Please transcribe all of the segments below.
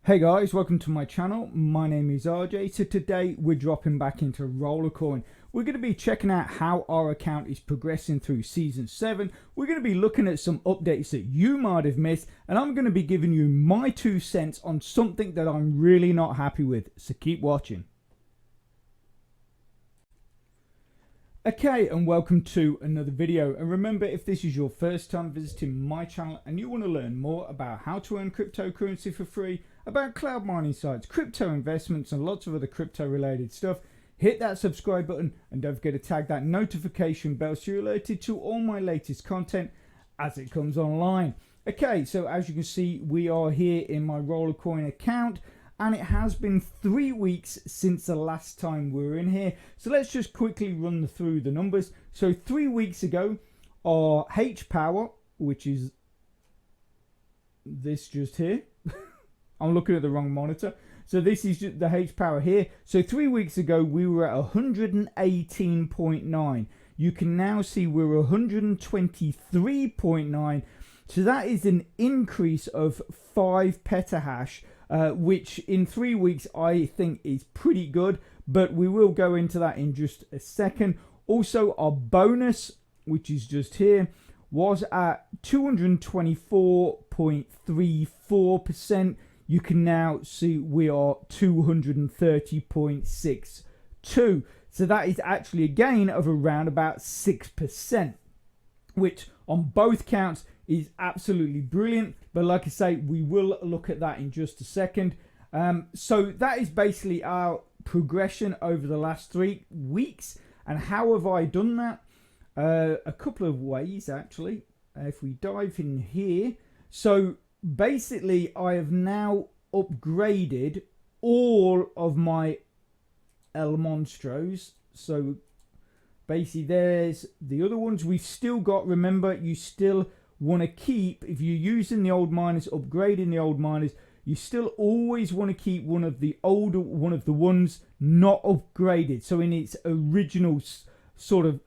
Hey guys, welcome to my channel. My name is RJ. So today we're dropping back into Rollercoin. We're going to be checking out how our account is progressing through season 7. We're going to be looking at some updates that you might have missed, and I'm going to be giving you my 2 cents on something that I'm really not happy with. So keep watching. Okay, and welcome to another video. And remember, if this is your first time visiting my channel and you want to learn more about how to earn cryptocurrency for free, about cloud mining sites, crypto investments, and lots of other crypto related stuff, hit that subscribe button and don't forget to tag that notification bell so you're alerted to all my latest content as it comes online. Okay, so as you can see, we are here in my Rollercoin account, and it has been 3 weeks since the last time we were in here. So let's just quickly run through the numbers. So 3 weeks ago, our H power, which is this just here. I'm looking at the wrong monitor. So this is just the H power here. So 3 weeks ago, we were at 118.9. You can now see we're 123.9. So that is an increase of 5 petahash. Which in 3 weeks I think is pretty good, but we will go into that in just a second. Also, our bonus, which is just here, was at 224.34%. You can now see we are 230.62. So that is actually a gain of around about 6%, which on both counts is absolutely brilliant. But like I say, we will look at that in just a second. So that is basically our progression over the last 3 weeks. And how have I done that? A couple of ways, actually. If we dive in here. So basically, I have now upgraded all of my El Monstros. So basically, there's the other ones. We've still got, remember, you still want to keep, if you're using the old miners, upgrading the old miners, you still always want to keep one of the ones not upgraded, so in its original sort of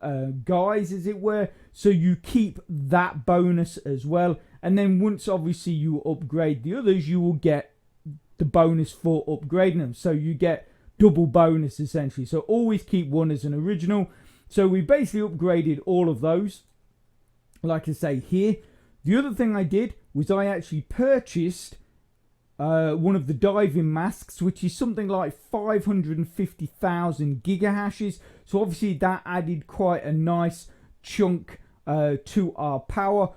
guise, as it were. So you keep that bonus as well, and then once obviously you upgrade the others, you will get the bonus for upgrading them, so you get double bonus essentially. So always keep one as an original. So we basically upgraded all of those, like I say here. The other thing I did was I actually purchased one of the diving masks, which is something like 550,000 gigahashes. So obviously that added quite a nice chunk to our power.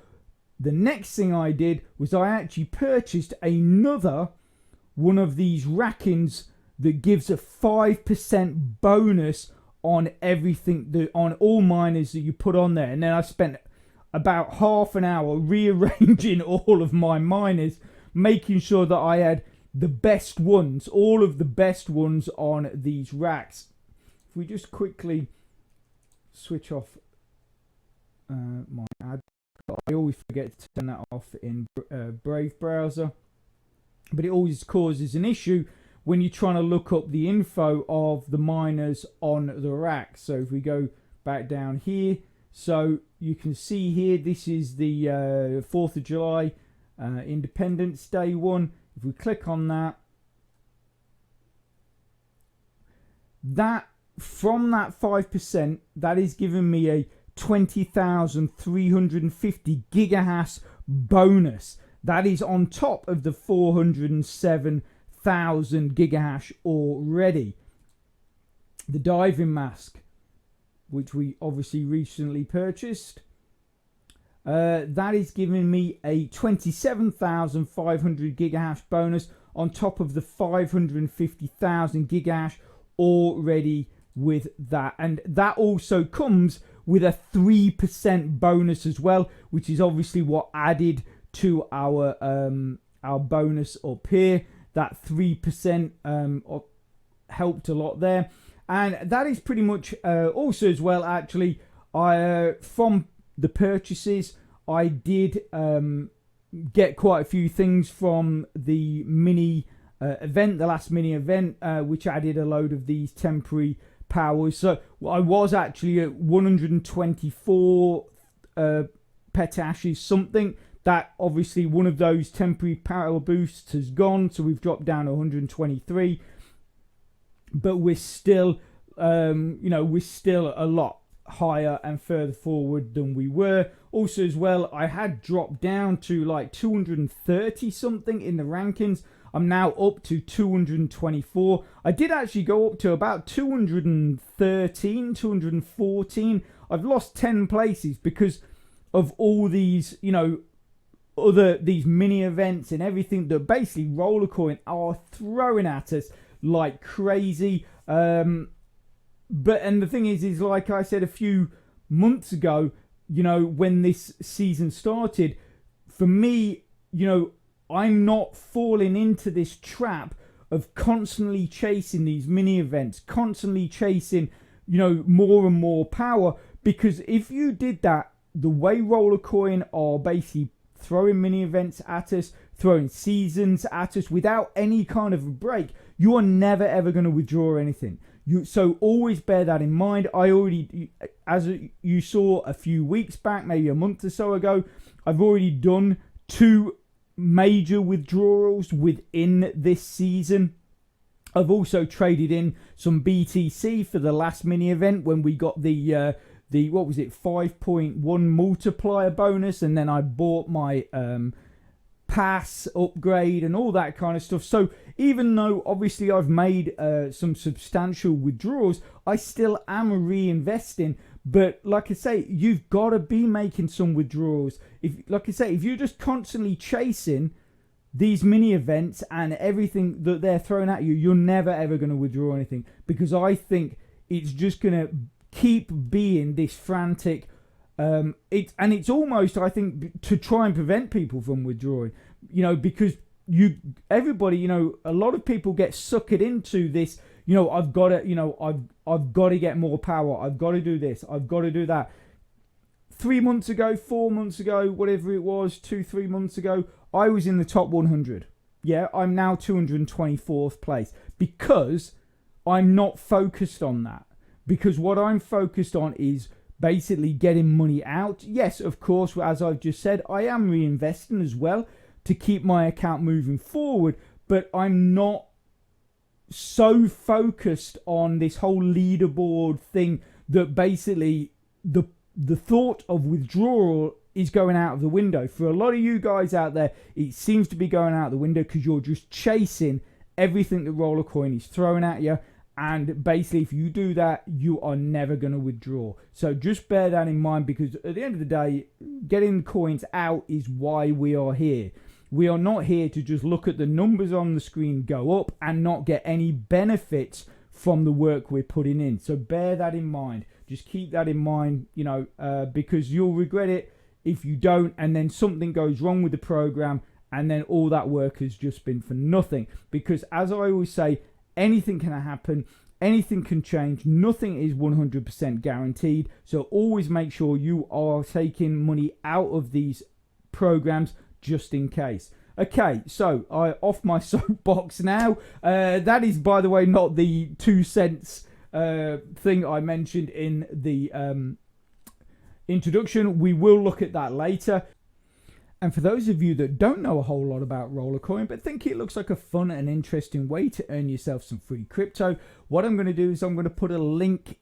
The next thing I did was I actually purchased another one of these rackings that gives a 5% bonus on everything, on all miners that you put on there. And then I spent about half an hour rearranging all of my miners, making sure that I had the best ones, all of the best ones on these racks. If we just quickly switch off my ad, I always forget to turn that off in Brave browser, but it always causes an issue when you're trying to look up the info of the miners on the rack. So if we go back down here, so you can see here, this is the 4th of July Independence Day one. If we click on that, from that 5%, that is giving me a 20,350 gigahash bonus. That is on top of the 407,000 gigahash already. The diving mask, which we obviously recently purchased, that is giving me a 27,500 gigahash bonus on top of the 550,000 gigahash already with that. And that also comes with a 3% bonus as well, which is obviously what added to our bonus up here. That 3% helped a lot there. And that is pretty much also as well, actually, from the purchases, I did get quite a few things from the mini event, the last mini event, which added a load of these temporary powers. So I was actually at 124 petahashes something that obviously one of those temporary power boosts has gone, so we've dropped down to 123, but we're still we're still a lot higher and further forward than we were. Also as well, I had dropped down to like 230 something in the rankings. I'm now up to 224. I did actually go up to about 213, 214. I've lost 10 places because of all these, these mini events and everything that basically Rollercoin are throwing at us like crazy. But the thing is like I said a few months ago, when this season started, for me, I'm not falling into this trap of constantly chasing these mini events, constantly chasing, more and more power. Because if you did that, the way Rollercoin are basically throwing mini events at us, throwing seasons at us without any kind of a break, you are never ever going to withdraw anything. So always bear that in mind. I already, as you saw a few weeks back, maybe a month or so ago, I've already done 2 major withdrawals within this season. I've also traded in some BTC for the last mini event when we got the what was it, 5.1 multiplier bonus, and then I bought my pass upgrade and all that kind of stuff. So even though obviously I've made some substantial withdrawals, I still am reinvesting. But like I say, you've got to be making some withdrawals. If you're just constantly chasing these mini events and everything that they're throwing at you, you're never ever going to withdraw anything, because I think it's just going to keep being this frantic. It's almost, I think, to try and prevent people from withdrawing, because everybody, a lot of people get suckered into this, I've got to, I've got to get more power. I've got to do this. I've got to do that. 3 months ago, 4 months ago, whatever it was, 2-3 months ago, I was in the top 100. Yeah, I'm now 224th place because I'm not focused on that. Because what I'm focused on is basically getting money out. Yes, of course, as I've just said, I am reinvesting as well to keep my account moving forward, but I'm not so focused on this whole leaderboard thing that basically the thought of withdrawal is going out of the window. For a lot of you guys out there, it seems to be going out the window because you're just chasing everything that Rollercoin is throwing at you. And basically, if you do that, you are never going to withdraw. So just bear that in mind, because at the end of the day, getting coins out is why we are here. We are not here to just look at the numbers on the screen go up and not get any benefits from the work we're putting in. So bear that in mind. Just keep that in mind, because you'll regret it if you don't, and then something goes wrong with the program, and then all that work has just been for nothing. Because as I always say, anything can happen, anything can change, nothing is 100% guaranteed. So always make sure you are taking money out of these programs just in case. Okay, so off my soapbox now. That is, by the way, not the 2 cents thing I mentioned in the introduction. We will look at that later. And for those of you that don't know a whole lot about Rollercoin but think it looks like a fun and interesting way to earn yourself some free crypto, what I'm going to do is I'm going to put a link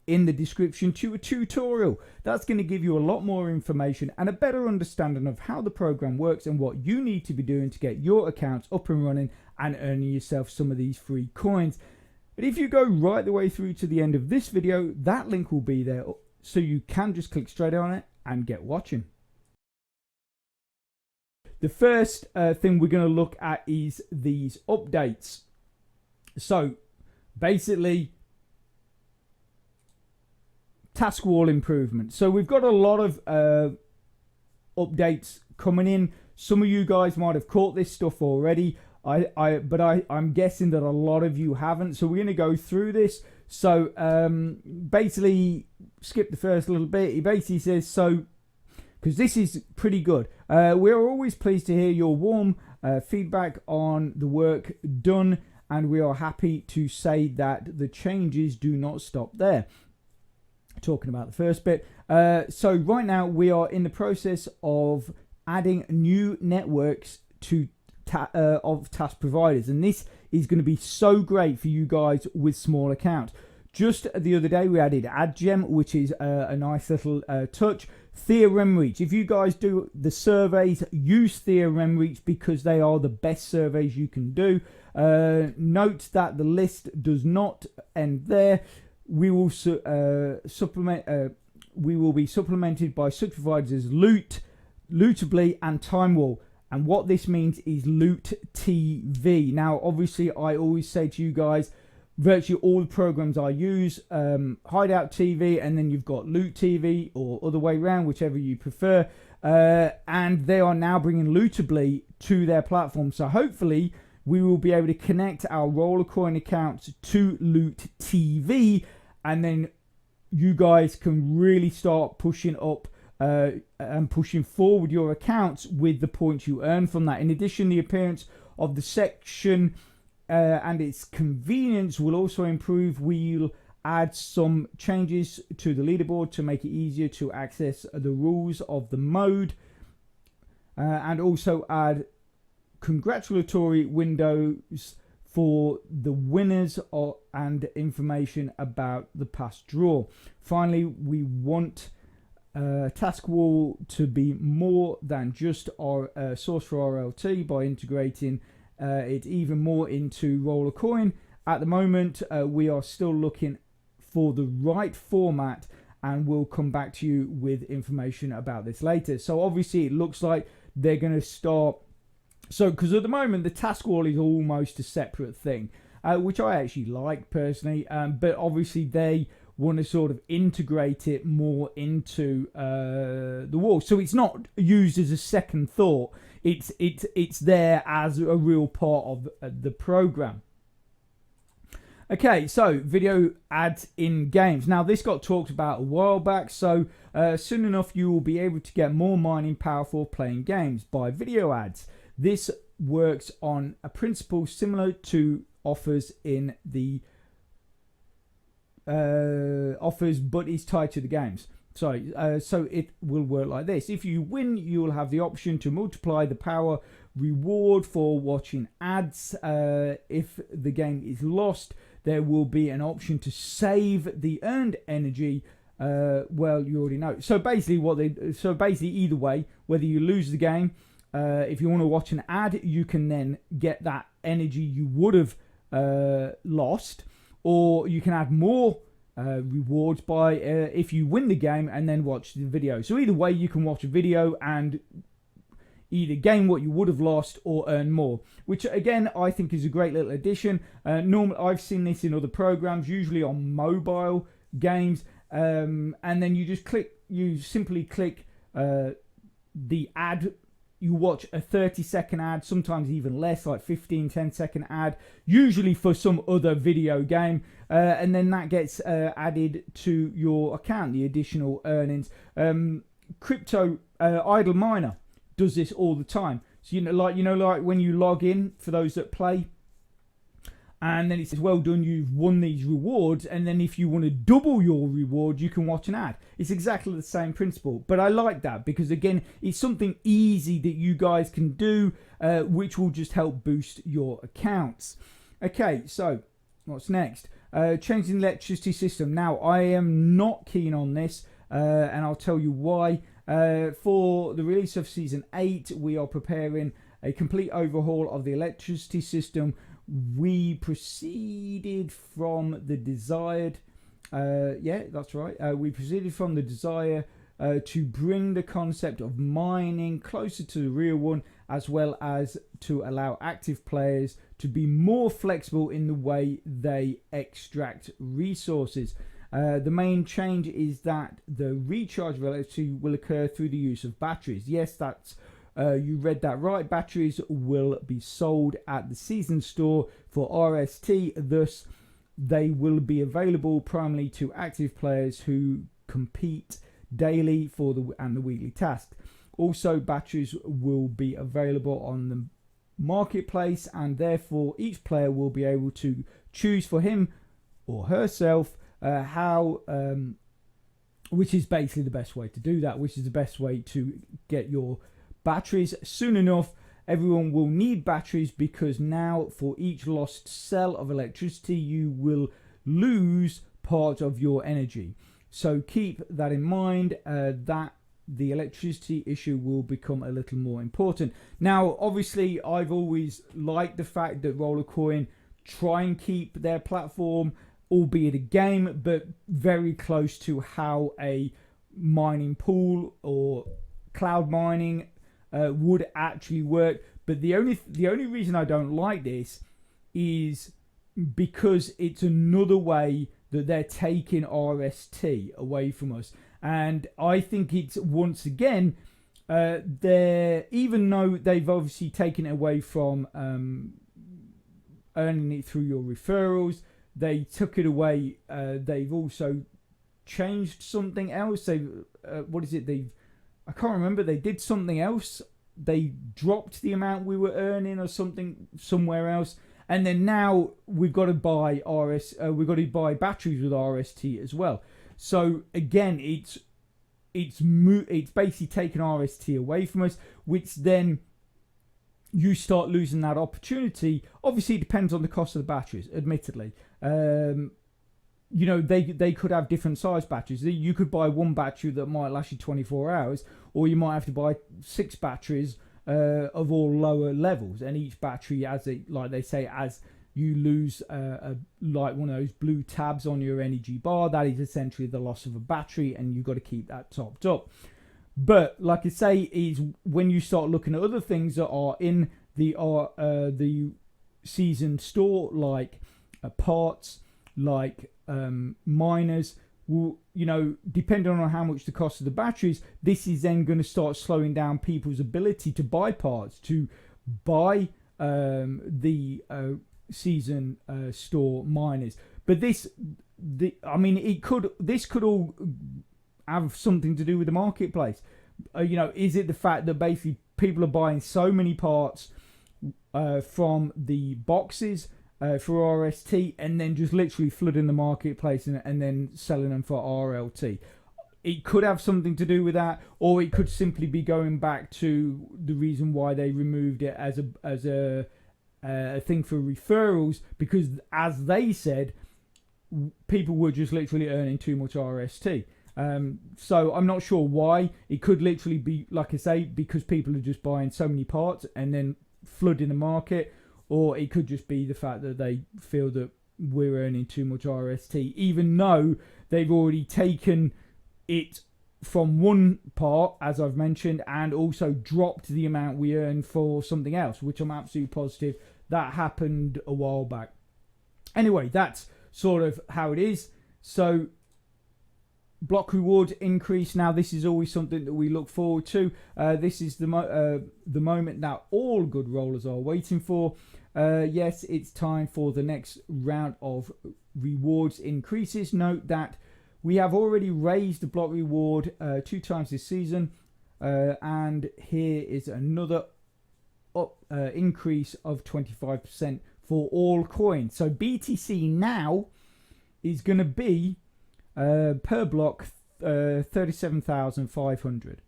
in the description to a tutorial. That's going to give you a lot more information and a better understanding of how the program works and what you need to be doing to get your accounts up and running and earning yourself some of these free coins. But if you go right the way through to the end of this video, that link will be there, so you can just click straight on it and get watching. The first thing we're going to look at is these updates. So basically, task wall improvement. So we've got a lot of updates coming in. Some of you guys might have caught this stuff already. But I'm guessing that a lot of you haven't. So we're going to go through this. So basically, skip the first little bit. He basically says, so, because this is pretty good. We're always pleased to hear your warm feedback on the work done, and we are happy to say that the changes do not stop there. Talking about the first bit. So right now we are in the process of adding new networks to of task providers, and this is going to be so great for you guys with small accounts. Just the other day we added AdGem, which is a nice little touch. Theorem Reach. If you guys do the surveys, use Theorem Reach because they are the best surveys you can do. Note that the list does not end there. We will supplement. We will be supplemented by such providers as Lootably, and TimeWall. And what this means is Loot TV. Now, obviously, I always say to you guys, virtually all the programs I use, Hideout TV, and then you've got Loot TV, or other way around, whichever you prefer. And they are now bringing Lootably to their platform. So hopefully, we will be able to connect our Rollercoin accounts to Loot TV, and then you guys can really start pushing up and pushing forward your accounts with the points you earn from that. In addition, the appearance of the section and its convenience will also improve. We'll add some changes to the leaderboard to make it easier to access the rules of the mode, and also add congratulatory windows for the winners and information about the past draw. Finally, we want Task Wall to be more than just our source for RLT by integrating it even more into Rollercoin. At the moment, we are still looking for the right format, and we'll come back to you with information about this later. So obviously it looks like they're going to start. So because at the moment the Task Wall is almost a separate thing, which I actually like personally, but obviously they want to sort of integrate it more into the wall, so it's not used as a second thought. It's there as a real part of the program. Okay, so video ads in games. Now this got talked about a while back, so soon enough you will be able to get more mining power for playing games by video ads. This works on a principle similar to offers in the offers, but is tied to the games. So it will work like this. If you win, you will have the option to multiply the power reward for watching ads. If the game is lost, there will be an option to save the earned energy. Well, you already know. So basically, either way, whether you lose the game, if you want to watch an ad, you can then get that energy you would have lost, or you can add more rewards by if you win the game and then watch the video. So either way, you can watch a video and either gain what you would have lost or earn more, which again I think is a great little addition. Normally I've seen this in other programs, usually on mobile games, and then you simply click the ad. You watch a 30-second ad, sometimes even less, like 10-second ad, usually for some other video game, and then that gets added to your account, the additional earnings. Crypto Idle Miner does this all the time. So like when you log in, for those that play, and then it says, well done, you've won these rewards. And then if you want to double your reward, you can watch an ad. It's exactly the same principle. But I like that because, again, it's something easy that you guys can do, which will just help boost your accounts. Okay, so what's next? Changing the electricity system. Now, I am not keen on this, and I'll tell you why. For the release of Season 8, we are preparing a complete overhaul of the electricity system. We proceeded from the desired, we proceeded from the desire to bring the concept of mining closer to the real one, as well as to allow active players to be more flexible in the way they extract resources. The main change is that the recharge of electricity will occur through the use of batteries. Yes, that's you read that right. Batteries will be sold at the season store for RST, thus they will be available primarily to active players who compete daily for the weekly tasks. Also, batteries will be available on the marketplace, and therefore each player will be able to choose for him or herself which is basically the best way to do that, which is the best way to get your batteries. Soon enough, everyone will need batteries, because now for each lost cell of electricity, you will lose part of your energy. So keep that in mind, that the electricity issue will become a little more important. Now, obviously, I've always liked the fact that Rollercoin try and keep their platform, albeit a game, but very close to how a mining pool or cloud mining would actually work. But the only reason I don't like this is because it's another way that they're taking RST away from us. And I think it's, once again, they're, even though they've obviously taken it away from earning it through your referrals, they took it away. They've also changed something else. They what is it? I can't remember. They did something else. They dropped the amount we were earning or something somewhere else. And then now we've got to buy we've got to buy batteries with RST as well. So again, it's basically taken RST away from us, which then you start losing that opportunity. Obviously, it depends on the cost of the batteries, admittedly. You know, they could have different size batteries. You could buy one battery that might last you 24 hours, or you might have to buy 6 batteries of all lower levels. And each battery, as like they say, as you lose like one of those blue tabs on your energy bar, that is essentially the loss of a battery, and you've got to keep that topped up. But like I say, is when you start looking at other things that are in the season store, like parts, like miners, will, you know, depending on how much the cost of the batteries, this is then going to start slowing down people's ability to buy parts, to buy the season store miners. But this could all have something to do with the marketplace. You know, is it the fact that basically people are buying so many parts from the boxes for RST, and then just literally flooding the marketplace and then selling them for RLT? It could have something to do with that, or it could simply be going back to the reason why they removed it as a thing for referrals, because as they said, people were just literally earning too much RST. So I'm not sure why. It could literally be, like I say, because people are just buying so many parts and then flooding the market, or it could just be the fact that they feel that we're earning too much RST, even though they've already taken it from one part, as I've mentioned, and also dropped the amount we earn for something else, which I'm absolutely positive that happened a while back. Anyway, that's sort of how it is. So block reward increase. Now, this is always something that we look forward to. This is the moment that all good rollers are waiting for. Yes, it's time for the next round of rewards increases. Note that we have already raised the block reward 2 times this season, and here is another increase of 25% for all coins. So BTC now is going to be per block 37,500.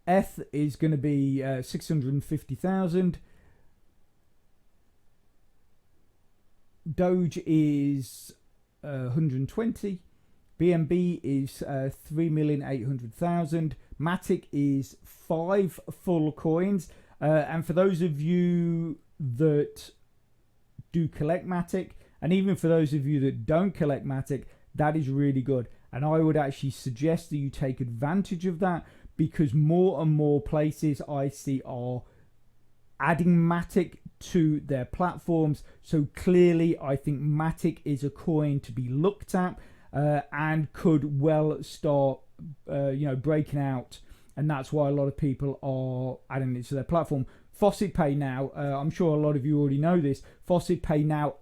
ETH is going to be 650,000. Doge is 120. BNB is 3,800,000. Matic is 5 full coins. And for those of you that do collect Matic, and even for those of you that don't collect Matic, that is really good. And I would actually suggest that you take advantage of that, because more and more places I see are adding Matic to their platforms. So clearly, I think Matic is a coin to be looked at and could well start, breaking out. And that's why a lot of people are adding it to their platform. Faucet Pay now, I'm sure a lot of you already know this. Faucet Pay now,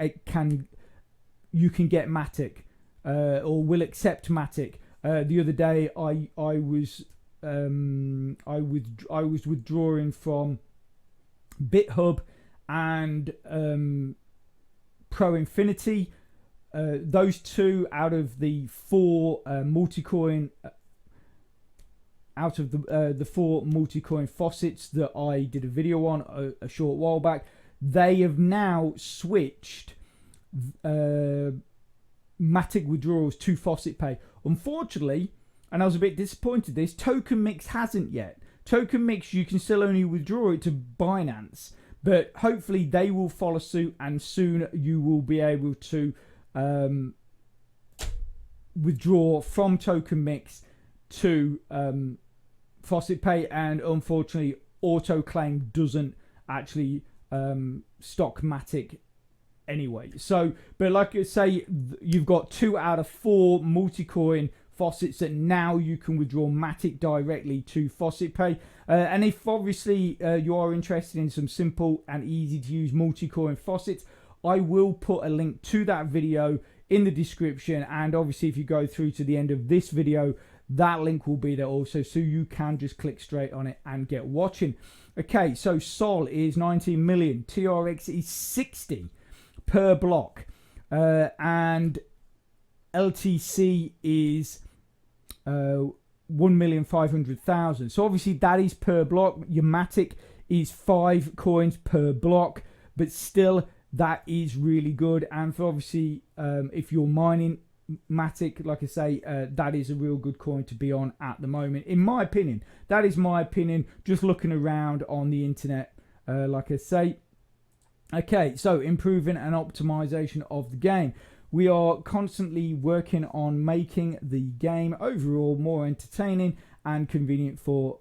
you can get Matic or will accept Matic. The other day, I was withdrawing from BitHub and Pro Infinity. Those two out of the 4 multi-coin out of the 4 multi-coin faucets that I did a video on a short while back, they have now switched Matic withdrawals to Faucet Pay. Unfortunately, and I was a bit disappointed, this Token Mix hasn't yet. Token Mix, you can still only withdraw it to Binance, but hopefully they will follow suit, and soon you will be able to withdraw from Token Mix to Faucet Pay. And unfortunately, auto claim doesn't actually stock Matic anyway. So, but like I say, you've got 2 out of 4 multi-coin faucets that now you can withdraw Matic directly to Faucet Pay. And if obviously you are interested in some simple and easy to use multi-coin faucets, I will put a link to that video in the description, and obviously if you go through to the end of this video, that link will be there also, so you can just click straight on it and get watching. Okay, so Sol is 19 million, TRX is 60 per block, and LTC is 1,500,000. So obviously that is per block. Your Matic is 5 coins per block, but still that is really good. And for obviously if you're mining Matic, like I say, that is a real good coin to be on at the moment, in my opinion. That is my opinion, just looking around on the internet, like I say. Okay, so improving and optimization of the game. We are constantly working on making the game overall more entertaining and convenient for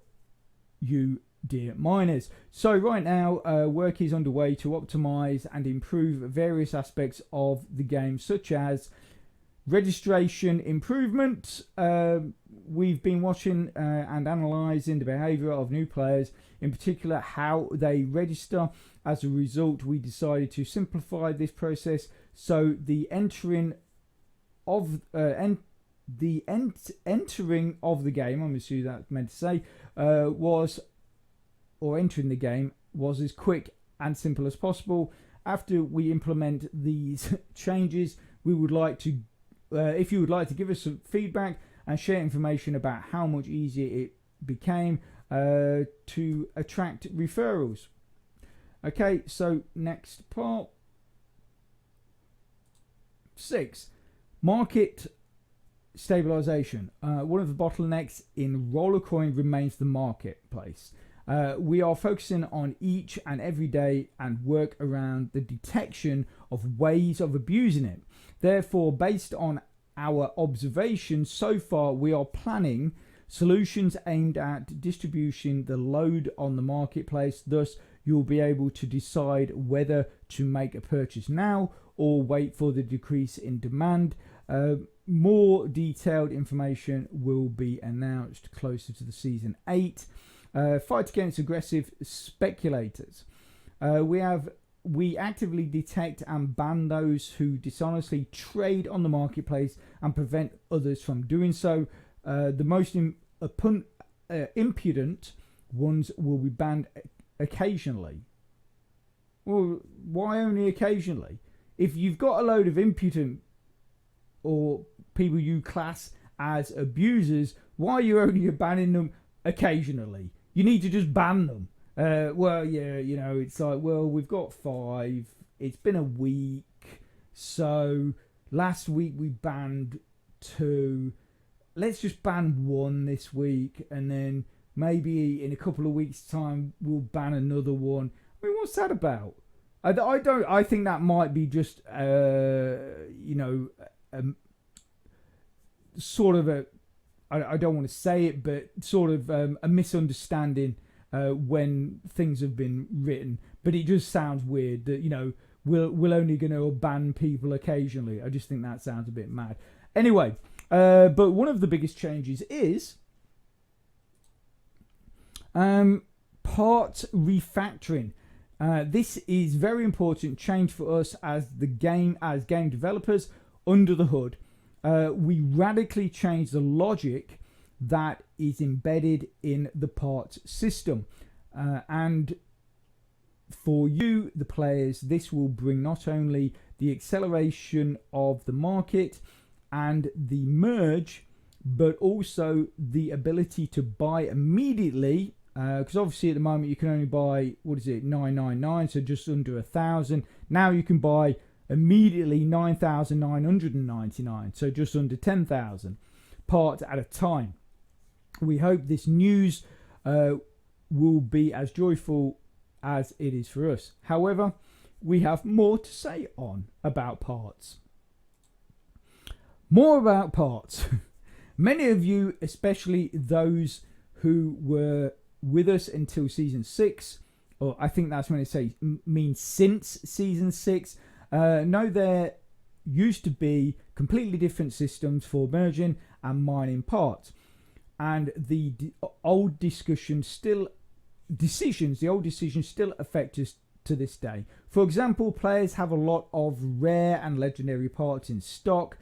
you, dear miners. So right now, work is underway to optimize and improve various aspects of the game, such as registration improvement. We've been watching and analysing the behaviour of new players, in particular how they register. As a result, we decided to simplify this process, so the entering of the game, I'm assuming that meant to say, entering the game was as quick and simple as possible. After we implement these changes, we would like to, if you would like to give us some feedback and share information about how much easier it became to attract referrals. Okay, so next part. 6. Market stabilization. One of the bottlenecks in Rollercoin remains the marketplace. We are focusing on each and every day and work around the detection of ways of abusing it. Therefore, based on our observations so far, we are planning solutions aimed at distributing the load on the marketplace. Thus, you'll be able to decide whether to make a purchase now or wait for the decrease in demand. More detailed information will be announced closer to the season 8. Fight against aggressive speculators. We actively detect and ban those who dishonestly trade on the marketplace and prevent others from doing so. The most impudent ones will be banned occasionally. Well, why only occasionally? If you've got a load of impudent or people you class as abusers, why are you only banning them occasionally? You need to just ban them. Well, yeah, you know, it's like, well, we've got 5. It's been a week. So last week we banned 2. Let's just ban 1 this week, and then maybe in a couple of weeks' time we'll ban another one. I mean, what's that about? I think that might be just sort of a, I don't want to say it, but sort of a misunderstanding when things have been written. But it just sounds weird that, you know, we're only going to ban people occasionally. I just think that sounds a bit mad. Anyway, but one of the biggest changes is part refactoring. This is very important change for us as game developers. Under the hood, we radically change the logic that is embedded in the parts system, and for you, the players, this will bring not only the acceleration of the market and the merge but also the ability to buy immediately. Because obviously at the moment you can only buy, what is it, 999, so just under 1,000. Now you can buy immediately 9,999, so just under 10,000 parts at a time. We hope this news will be as joyful as it is for us. However, we have more to say about parts. More about parts. Many of you, especially those who were with us until season 6, or I think that's when it means since season 6, know there used to be completely different systems for merging and mining parts, and the old decisions still affect us to this day. For example, players have a lot of rare and legendary parts in stock.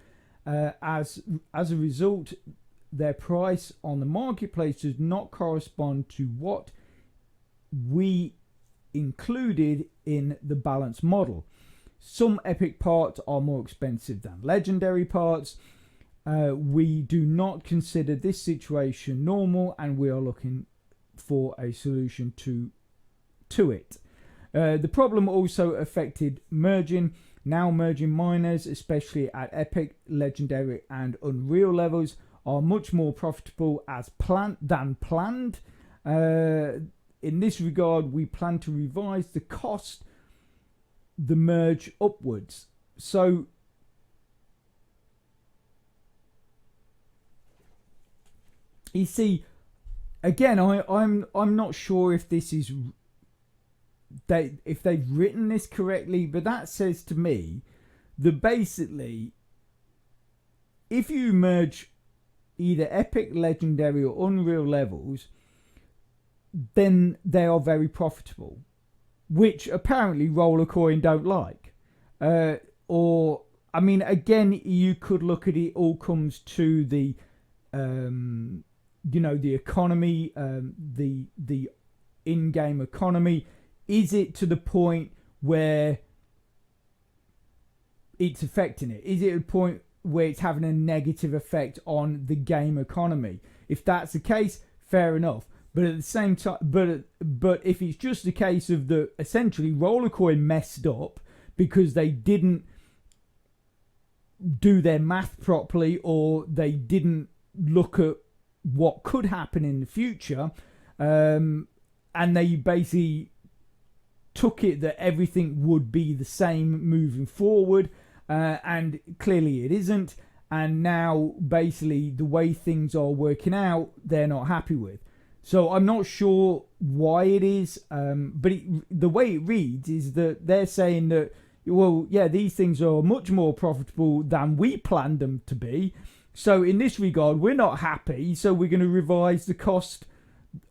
As a result, their price on the marketplace does not correspond to what we included in the balance model. Some epic parts are more expensive than legendary parts. We do not consider this situation normal, and we are looking for a solution to it. The problem also affected merging. Now merging miners, especially at epic, legendary and unreal levels, are much more profitable than planned. In this regard, we plan to revise the cost, the merge upwards. So you see, again, I'm not sure if this is if they've written this correctly, but that says to me that basically, if you merge either epic, legendary or unreal levels, then they are very profitable, which apparently Rollercoin don't like. Or I mean, again, you could look at it all comes to the the economy, the in-game economy. Is it to the point where it's affecting it? Is it a point where it's having a negative effect on the game economy? If that's the case, fair enough. But at the same time, but if it's just a case of the essentially Rollercoin messed up because they didn't do their math properly, or they didn't look at what could happen in the future, and they basically took it that everything would be the same moving forward, and clearly it isn't, and now basically the way things are working out, they're not happy with. So I'm not sure why it is, but the way it reads is that they're saying that, well, yeah, these things are much more profitable than we planned them to be, so in this regard we're not happy, so we're going to revise the cost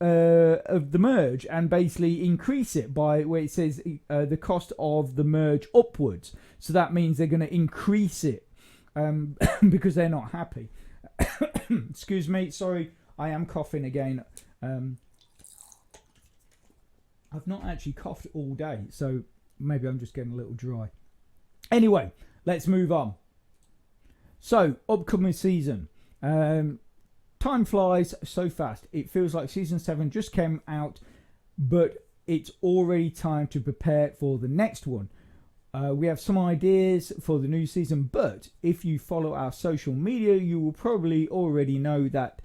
of the merge and basically increase it by where it says the cost of the merge upwards. So that means they're going to increase it because they're not happy. Excuse me, sorry, I am coughing again. I've not actually coughed all day, so maybe I'm just getting a little dry. Anyway, let's move on. So, upcoming season. Time flies so fast. It feels like season 7 just came out, but it's already time to prepare for the next one. We have some ideas for the new season, but if you follow our social media, you will probably already know that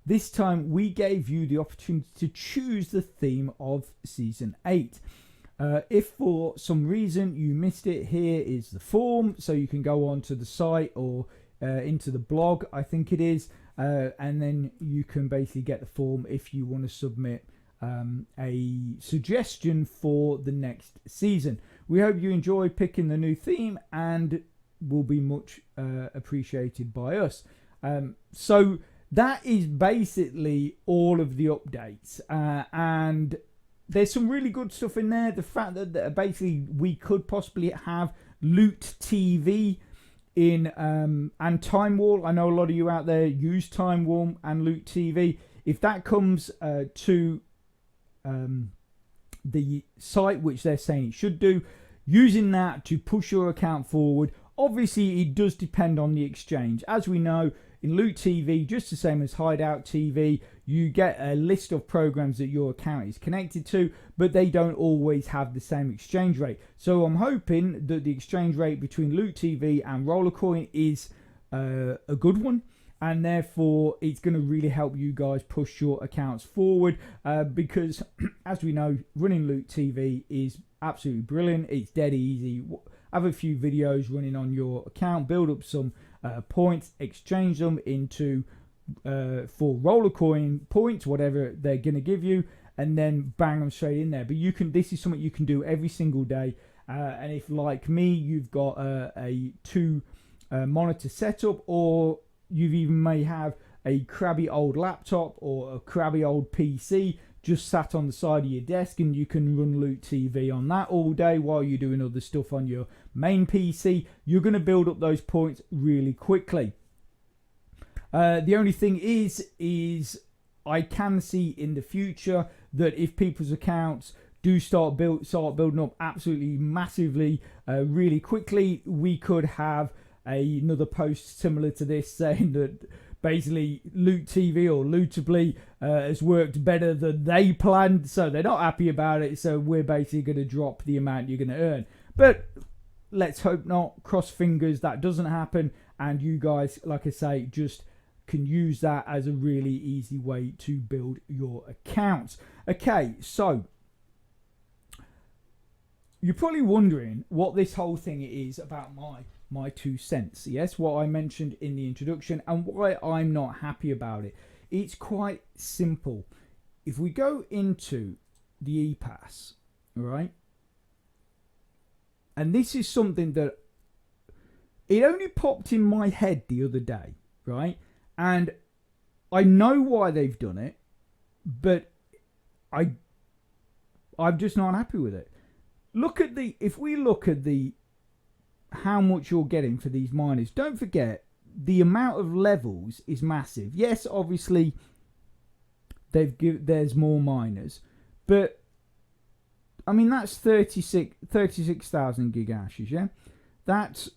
this time we gave you the opportunity to choose the theme of season 8. If for some reason you missed it, here is the form, so you can go onto the site or into the blog, I think it is. And then you can basically get the form if you want to submit a suggestion for the next season. We hope you enjoy picking the new theme and will be much appreciated by us. So that is basically all of the updates. And there's some really good stuff in there. The fact that basically we could possibly have Loot TV in and Time Wall. I know a lot of you out there use Time Wall and Loot TV. If that comes to the site, which they're saying it should do, using that to push your account forward. Obviously it does depend on the exchange. As we know, in Loot TV, just the same as Hideout TV, you get a list of programs that your account is connected to, but they don't always have the same exchange rate. So I'm hoping that the exchange rate between Loot TV and Rollercoin is a good one, and therefore it's going to really help you guys push your accounts forward, because as we know, running Loot TV is absolutely brilliant. It's dead easy. Have a few videos running on your account, build up some points, exchange them into for Rollercoin points, whatever they're going to give you, and then bang them straight in there. But you can, this is something you can do every single day, and if, like me, you've got a 2 monitor setup, or you even may have a crabby old laptop or a crabby old PC just sat on the side of your desk, and you can run Loot TV on that all day while you're doing other stuff on your main PC. You're going to build up those points really quickly. The only thing is I can see in the future that if people's accounts do start building up absolutely massively really quickly, we could have another post similar to this saying that basically Loot TV or Lootably has worked better than they planned, so they're not happy about it, so we're basically going to drop the amount you're going to earn. But let's hope not. Cross fingers that doesn't happen, and you guys, like I say, just can use that as a really easy way to build your accounts. Okay, so you're probably wondering what this whole thing is about, my 2 cents. Yes, what I mentioned in the introduction and why I'm not happy about it. It's quite simple. If we go into the ePass, right, and this is something that it only popped in my head the other day, right, and I know why they've done it, but I'm just not happy with it. Look at if we look at how much you're getting for these miners, don't forget the amount of levels is massive. Yes, obviously there's more miners, but I mean that's 36,000 gigahashes, yeah? That's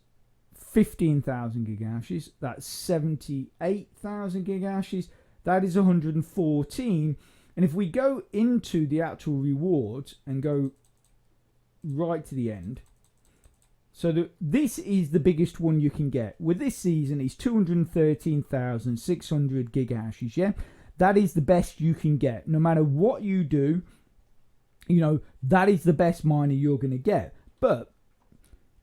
15,000 gigahashes, that's 78,000 gigahashes, that is 114. And if we go into the actual rewards and go right to the end, so this is the biggest one you can get with this season is 213,600 gigahashes, yeah? That is the best you can get. No matter what you do, you know, that is the best miner you're going to get. But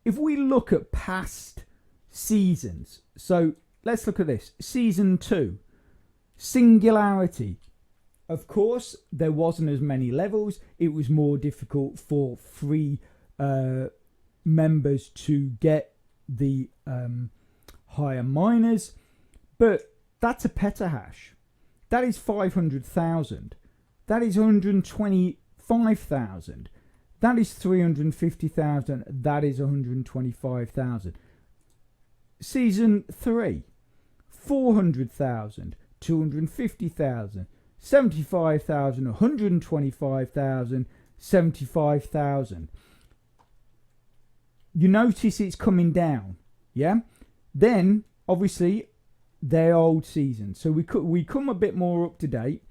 if we look at past seasons, so let's look at this. Season 2, Singularity. Of course, there wasn't as many levels. It was more difficult for free members to get the higher miners, but that's a petahash. That is 500,000. That is 125,000. That is 350,000. That is 125,000. Season 3, 400,000, 250,000, 75,000, 125,000, 75,000. You notice it's coming down, yeah? Then, obviously, they're old seasons. So we come a bit more up to date.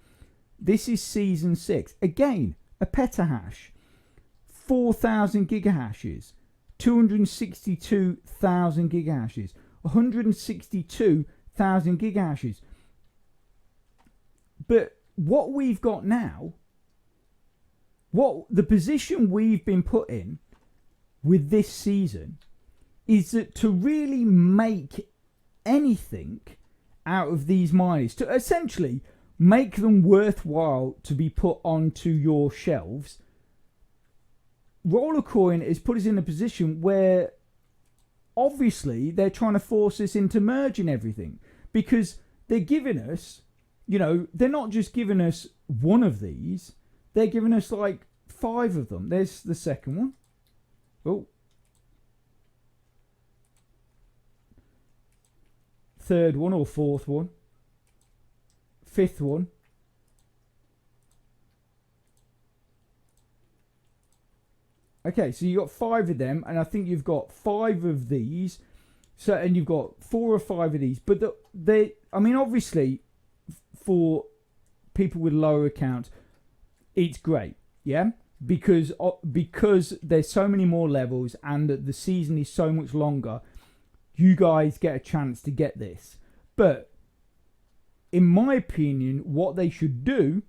This is season 6. Again, a petahash. 4,000 gigahashes. 262,000 gigahashes. 162,000 gigahashes. But what we've got now, what the position we've been put in with this season is that to really make anything out of these miners, to essentially make them worthwhile to be put onto your shelves, Rollercoin has put us in a position where obviously they're trying to force us into merging everything, because they're giving us, you know, they're not just giving us one of these, they're giving us like 5 of them. There's the second one. Oh. Third one or fourth one. 5th one. Okay, so you got 5 of them, and I think you've got 5 of these, So, and you've got 4 or 5 of these, but I mean, obviously, for people with lower accounts, it's great, yeah, because there's so many more levels and the season is so much longer. You guys get a chance to get this, but in my opinion, what they should do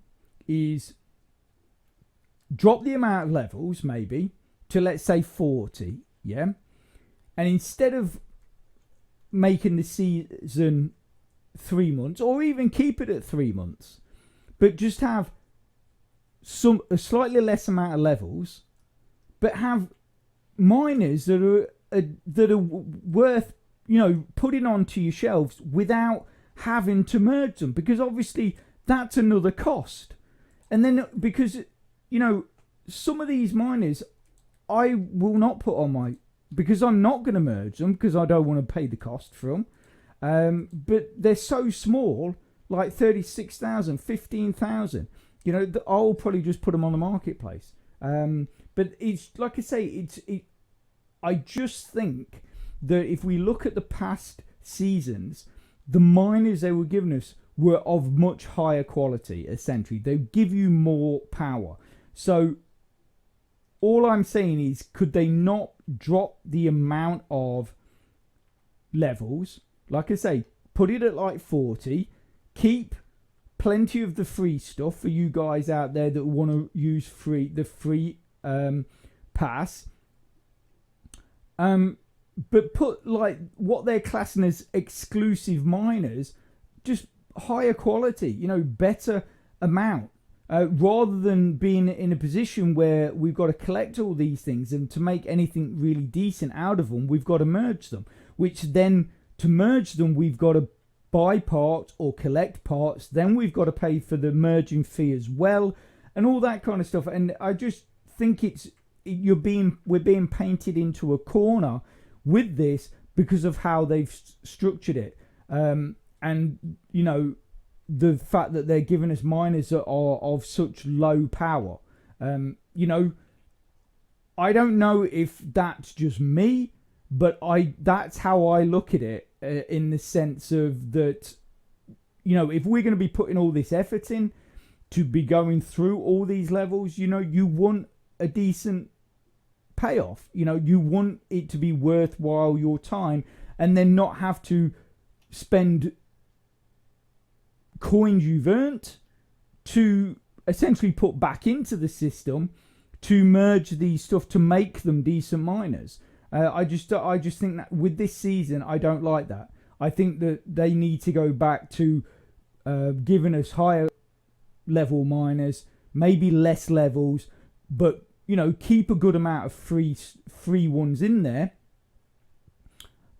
is drop the amount of levels maybe to, let's say, 40, yeah, and instead of making the season 3 months, or even keep it at 3 months, but just have a slightly less amount of levels, but have miners that are worth, you know, putting onto your shelves without having to merge them, because obviously that's another cost. And then, because, you know, some of these miners I will not put on my, because I'm not going to merge them, because I don't want to pay the cost for them. But they're so small, like 36,000, 15,000. You know, I'll probably just put them on the marketplace. But it's like I say, I just think that if we look at the past seasons, the miners they were giving us were of much higher quality. Essentially, they give you more power. So all I'm saying is, could they not drop the amount of levels? Like I say, put it at like 40. Keep plenty of the free stuff for you guys out there that want to use the free pass. But put like what they're classing as exclusive miners, just higher quality, you know, better amount. Rather than being in a position where we've got to collect all these things, and to make anything really decent out of them, we've got to merge them. Which then, to merge them, we've got to buy parts or collect parts. Then we've got to pay for the merging fee as well, and all that kind of stuff. And I just think we're being painted into a corner with this because of how they've structured it. And you know, the fact that they're giving us miners that are of such low power. You know, I don't know if that's just me, but that's how I look at it, in the sense of that, you know, if we're going to be putting all this effort in to be going through all these levels, you know, you want a decent payoff. You know, you want it to be worthwhile your time, and then not have to spend coins you've earned to essentially put back into the system to merge these stuff to make them decent miners. I just think that with this season, I don't like that. I think that they need to go back to giving us higher level miners, maybe less levels, but you know, keep a good amount of free ones in there.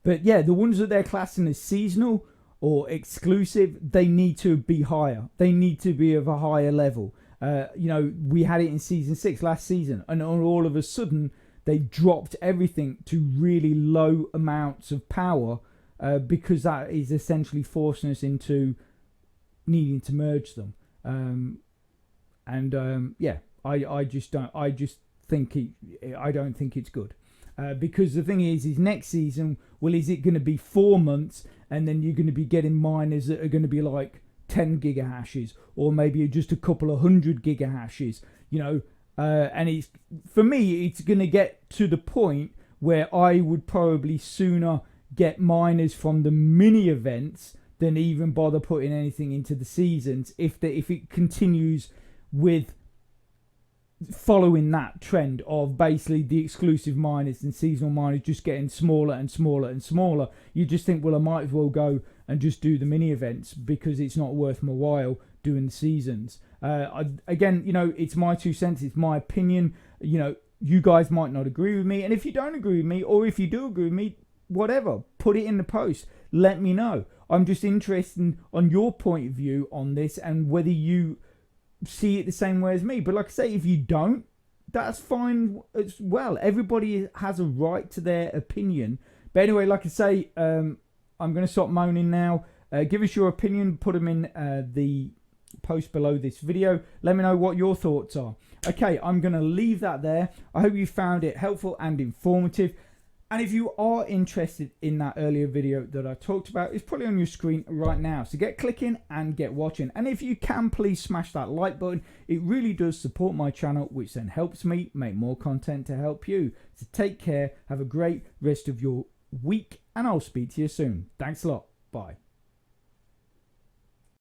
But yeah, the ones that they're classing as seasonal or exclusive, they need to be higher. They need to be of a higher level. You know, we had it in season 6 last season, and all of a sudden they dropped everything to really low amounts of power, because that is essentially forcing us into needing to merge them. Yeah, I don't think it's good. Because the thing is next season, well, is it going to be 4 months, and then you're going to be getting miners that are going to be like 10 gigahashes, or maybe just a couple of 100 gigahashes, you know? And it's, for me, it's going to get to the point where I would probably sooner get miners from the mini events than even bother putting anything into the seasons, if it continues with following that trend of basically the exclusive miners and seasonal miners just getting smaller and smaller and smaller. You just think, well, I might as well go and just do the mini events because it's not worth my while doing the seasons. Again, you know, it's my 2 cents, it's my opinion. You know, you guys might not agree with me, and if you don't agree with me, or if you do agree with me, whatever, put it in the post, let me know. I'm just interested on your point of view on this, and whether you see it the same way as me. But like I say, if you don't, that's fine as well. Everybody has a right to their opinion. But anyway, like I say, I'm going to stop moaning now. Give us your opinion, put them in the post below this video. Let me know what your thoughts are. Okay, I'm going to leave that there. I hope you found it helpful and informative. And if you are interested in that earlier video that I talked about, it's probably on your screen right now. So get clicking and get watching. And if you can, please smash that like button. It really does support my channel, which then helps me make more content to help you. So take care. Have a great rest of your week, and I'll speak to you soon. Thanks a lot. Bye.